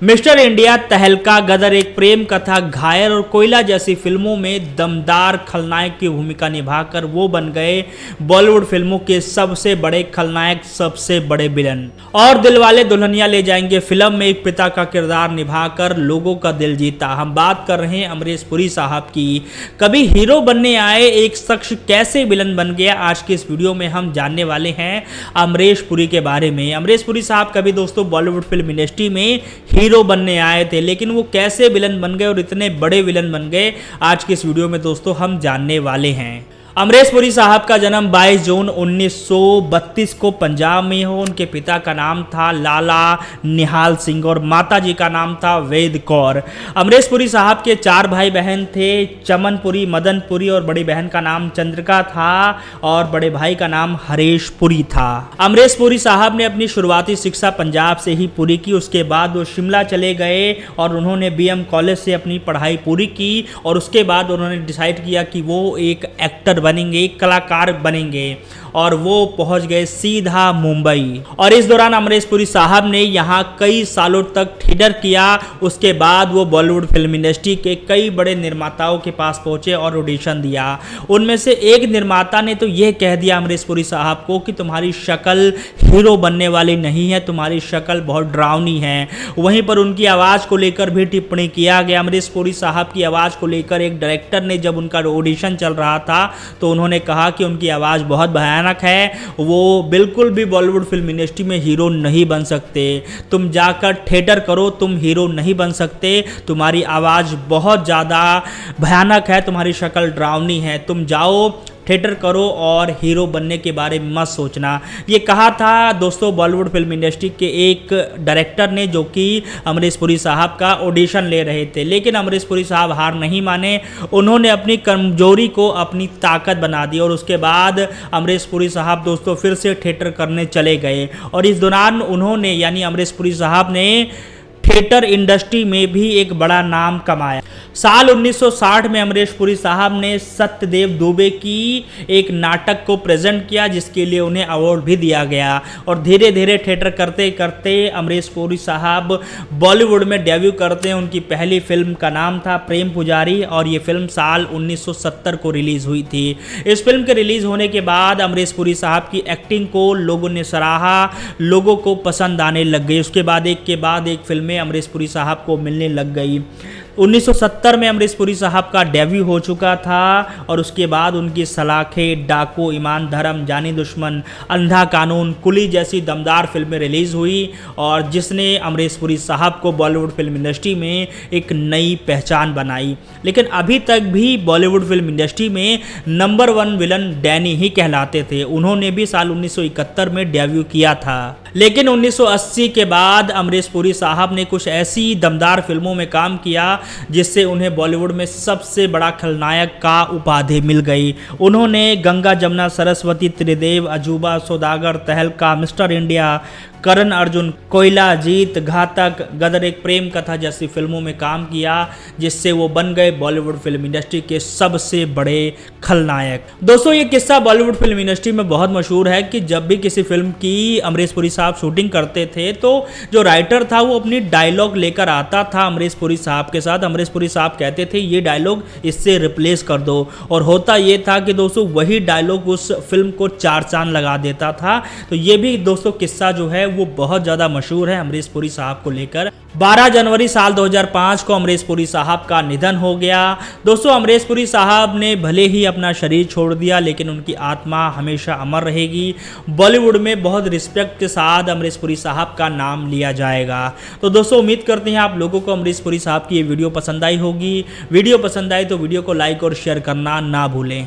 Mister India, तहलका, गदर, एक प्रेम कथा, घायल और कोयला जैसी फिल्मों में दमदार खलनायक की भूमिका निभाकर वो बन गए बॉलीवुड फिल्मों के सबसे बड़े खलनायक, सबसे बड़े विलन। और दिलवाले दुल्हनिया ले जाएंगे फिल्म में एक पिता का किरदार निभाकर लोगों का दिल जीता। हम बात कर रहे हैं अमरीश पुरी साहब की। कभी हीरो बनने आए एक शख्स कैसे विलन बन गया, आज के इस वीडियो में हम जानने वाले हैं अमरीश पुरी के बारे में। अमरीश पुरी साहब कभी दोस्तों बॉलीवुड फिल्म इंडस्ट्री में हीरो बनने आए थे, लेकिन वो कैसे विलन बन गए और इतने बड़े विलन बन गए, आज के इस वीडियो में दोस्तों हम जानने वाले हैं। अमरीश पुरी साहब का जन्म 22 जून 1932 को पंजाब में हो। उनके पिता का नाम था लाला निहाल सिंह और माता जी का नाम था वेद कौर। अमरीश पुरी साहब के 4 भाई बहन थे, चमन पुरी, मदन पुरी और बड़ी बहन का नाम चंद्रिका था और बड़े भाई का नाम हरीश पुरी था। अमरीश पुरी साहब ने अपनी शुरुआती शिक्षा पंजाब से ही पूरी की। उसके बाद वो शिमला चले गए और उन्होंने BM कॉलेज से अपनी पढ़ाई पूरी की और उसके बाद उन्होंने डिसाइड किया कि वो एक एक्टर बनेंगे, एक कलाकार बनेंगे और वो पहुंच गए सीधा मुंबई। और इस दौरान अमरीश पुरी साहब ने यहाँ कई सालों तक थिएटर किया। उसके बाद वो बॉलीवुड फिल्म इंडस्ट्री के कई बड़े निर्माताओं के पास पहुंचे और ऑडिशन दिया। उनमें से एक निर्माता ने तो यह कह दिया अमरीश पुरी साहब को कि तुम्हारी शक्ल हीरो बनने वाली नहीं है, तुम्हारी शक्ल बहुत डरावनी है। वहीं पर उनकी आवाज़ को लेकर भी टिप्पणी किया गया। अमरीश पुरी साहब की आवाज़ को लेकर एक डायरेक्टर ने जब उनका ऑडिशन चल रहा था तो उन्होंने कहा कि उनकी आवाज़ बहुत भयानक है, वो बिल्कुल भी बॉलीवुड फिल्म इंडस्ट्री में हीरो नहीं बन सकते। तुम जाकर थिएटर करो, तुम हीरो नहीं बन सकते, तुम्हारी आवाज़ बहुत ज़्यादा भयानक है, तुम्हारी शक्ल डरावनी है, तुम जाओ थिएटर करो और हीरो बनने के बारे में मत सोचना। ये कहा था दोस्तों बॉलीवुड फिल्म इंडस्ट्री के एक डायरेक्टर ने, जो कि अमरीश पुरी साहब का ऑडिशन ले रहे थे। लेकिन अमरीश पुरी साहब हार नहीं माने, उन्होंने अपनी कमजोरी को अपनी ताकत बना दी और उसके बाद अमरीश पुरी साहब दोस्तों फिर से थिएटर करने चले गए। और इस दौरान उन्होंने यानी अमरीश पुरी साहब ने थिएटर इंडस्ट्री में भी एक बड़ा नाम कमाया। साल 1960 में अमरीश पुरी साहब ने सत्यदेव दुबे की एक नाटक को प्रेजेंट किया, जिसके लिए उन्हें अवार्ड भी दिया गया। और धीरे धीरे थिएटर करते करते अमरीश पुरी साहब बॉलीवुड में डेब्यू करते हैं। उनकी पहली फिल्म का नाम था प्रेम पुजारी और ये फिल्म साल 1970 को रिलीज़ हुई थी। इस फिल्म के रिलीज़ होने के बाद अमरीश पुरी साहब की एक्टिंग को लोगों ने सराहा, लोगों को पसंद आने लग गई। उसके बाद एक के बाद एक फिल्में अमरीश पुरी साहब को मिलने लग गई। 1970 में अमरीश पुरी साहब का डेब्यू हो चुका था और उसके बाद उनकी सलाखें, डाकू, ईमान धर्म, जानी दुश्मन, अंधा कानून, कुली जैसी दमदार फिल्में रिलीज़ हुई और जिसने अमरीश पुरी साहब को बॉलीवुड फिल्म इंडस्ट्री में एक नई पहचान बनाई। लेकिन अभी तक भी बॉलीवुड फिल्म इंडस्ट्री में नंबर 1 विलन डैनी ही कहलाते थे। उन्होंने भी साल 1971 में डेब्यू किया था। लेकिन 1980 के बाद अमरीश पुरी साहब ने कुछ ऐसी दमदार फिल्मों में काम किया जिससे उन्हें बॉलीवुड में सबसे बड़ा खलनायक का उपाधि मिल गई। उन्होंने गंगा जमुना सरस्वती, त्रिदेव, अजूबा, सौदागर, तहलका, मिस्टर इंडिया, करण अर्जुन, कोयला, जीत, घातक, गदर, एक प्रेम कथा जैसी फिल्मों में काम किया, जिससे वो बन गए बॉलीवुड फिल्म इंडस्ट्री के सबसे बड़े खलनायक। दोस्तों ये किस्सा बॉलीवुड फिल्म इंडस्ट्री में बहुत मशहूर है कि जब भी किसी फिल्म की अमरीश पुरी साहब शूटिंग करते थे तो जो राइटर था वो अपनी डायलॉग लेकर आता था अमरीश पुरी साहब के साथ। अमरीश पुरी साहब कहते थे ये डायलॉग इससे रिप्लेस कर दो, और होता ये था कि दोस्तों वही डायलॉग उस फिल्म को 4 चांद लगा देता था। तो ये भी दोस्तों किस्सा जो है वो बहुत ज़्यादा मशहूर है अमरीश पुरी साहब को लेकर। 12 जनवरी साल 2005 को अमरीश पुरी साहब का निधन हो गया। दोस्तों अमरीश पुरी साहब ने भले ही अपना शरीर छोड़ दिया, लेकिन उनकी आत्मा हमेशा अमर रहेगी। बॉलीवुड में बहुत रिस्पेक्ट के साथ अमरीश पुरी साहब का नाम लिया जाएगा। तो दोस्तों उम्मीद करते हैं आप लोगों को अमरीश पुरी साहब की ये वीडियो पसंद आई होगी। वीडियो पसंद आई तो वीडियो को लाइक और शेयर करना ना भूलें।